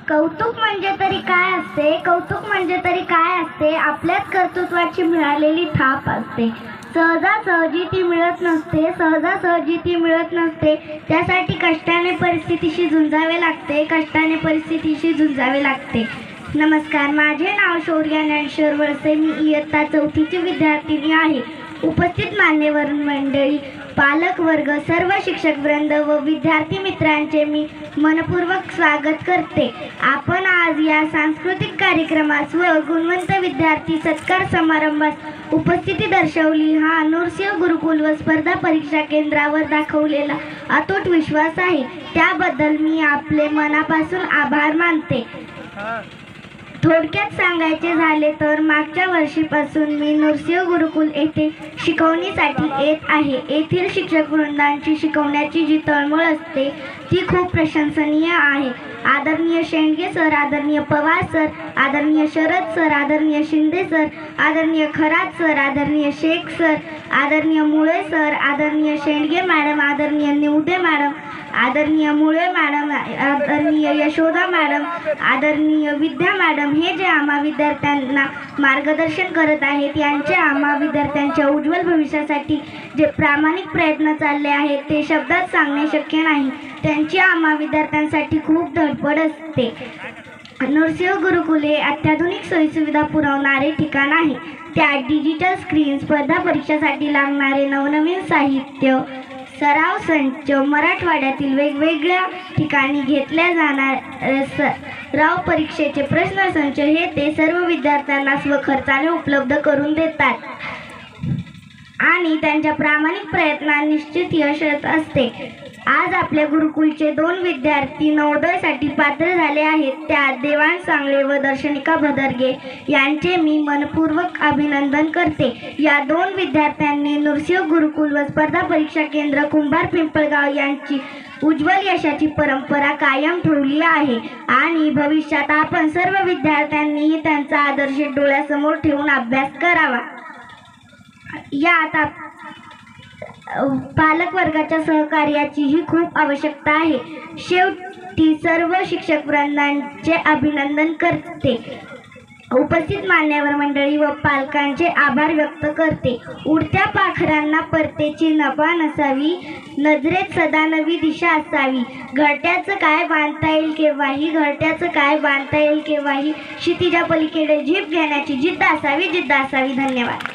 कौतुक म्हणजे तरी काय असते? कौतुक म्हणजे तरी काय असते? आपल्याच कर्तृत्वाची मिळालेली थाप असते. सहजासहजी ती मिळत नसते. सहजासहजी ती मिळत नसते. त्यासाठी कष्टाने परिस्थितीशी झुंजावे लागते. कष्टाने परिस्थितीशी झुंजावे लागते. नमस्कार, माझे नाव शौर्या ज्ञानेश्वर वळसे. मी इयत्ता 4थीची विद्यार्थिनी आहे. उपस्थित मान्यवर मंडळी, पालक वर्ग, सर्व शिक्षकवृंद व विद्यार्थी मित्रांचे मी मनपूर्वक स्वागत करते. आपण आज या सांस्कृतिक कार्यक्रमास व गुणवंत विद्यार्थी सत्कार समारंभास उपस्थिती दर्शवली हा नूरसिंह गुरुकुल व स्पर्धा परीक्षा केंद्रावर दाखवलेला अतूट विश्वास आहे. त्याबद्दल मी आपले मनापासून आभार मानते. थोडक्यात सांगायचे झाले तर मागच्या वर्षीपासून मी नूरसिंह गुरुकुल येथे शिकवणीसाठी येत आहे. येथील शिक्षक वृंदांची शिकवण्याची जी तळमळ असते ती खूप प्रशंसनीय आहे. आदरणीय शेंडगे सर, आदरणीय पवार सर, आदरणीय शरद सर, आदरणीय शिंदे सर, आदरणीय खरात सर, आदरणीय शेख सर, आदरणीय मुळे सर, आदरणीय शेंडगे मॅडम, आदरणीय निवडे मॅडम, आदरणीय मुळे मॅडम, आदरणीय यशोदा मॅडम, आदरणीय विद्या मॅडम, हे जे आम्हा विद्यार्थ्यांना मार्गदर्शन करत आहेत, यांचे आम्हा विद्यार्थ्यांच्या उज्ज्वल भविष्यासाठी जे प्रामाणिक प्रयत्न चालले आहेत ते शब्दात सांगणे शक्य नाही. त्यांची आम्हा विद्यार्थ्यांसाठी खूप धडपड असते. नूरसिंह गुरुकुल हे अत्याधुनिक सोयीसुविधा पुरवणारे ठिकाण आहे. त्यात डिजिटल स्क्रीन, स्पर्धा परीक्षेसाठी लागणारे नवनवीन साहित्य, सराव संच, मराठवाड्यातील वेगवेगळ्या ठिकाणी घेतल्या जाणाऱ्या सराव परीक्षेचे प्रश्नसंच हे ते सर्व विद्यार्थ्यांना स्वखर्चाने उपलब्ध करून देतात आणि त्यांच्या प्रामाणिक प्रयत्नांना निश्चित यश असते. आज आपल्या गुरुकुलचे 2 विद्यार्थी नवोदयसाठी पात्र झाले आहेत. त्यात देवांश सांगळे व दर्शनिका भदरगे यांचे मी मनपूर्वक अभिनंदन करते. या 2 विद्यार्थ्यांनी नूरसिंह गुरुकुल व स्पर्धा परीक्षा केंद्र कुंभार पिंपळगाव यांची उज्ज्वल यशाची परंपरा कायम ठेवली आहे आणि भविष्यात आपण सर्व विद्यार्थ्यांनीही त्यांचा आदर्श डोळ्यासमोर ठेवून अभ्यास करावा. यात पालक वर्गाच्या सहकार्याचीही खूप आवश्यकता आहे. शेवटी सर्व शिक्षक वृंदांचे अभिनंदन करते. उपस्थित मान्यवर मंडळी व पालकांचे आभार व्यक्त करते. उडत्या पाखरांना परतेची नभा नसावी, नजरेत सदा नवी दिशा असावी. घरट्याचं काय बांधता येईल केव्हाही, घरट्याचं काय बांधता येईल केव्हाही. क्षितिजा पलीकडे झेप घेण्याची जिद्द असावी, जिद्द असावी. धन्यवाद.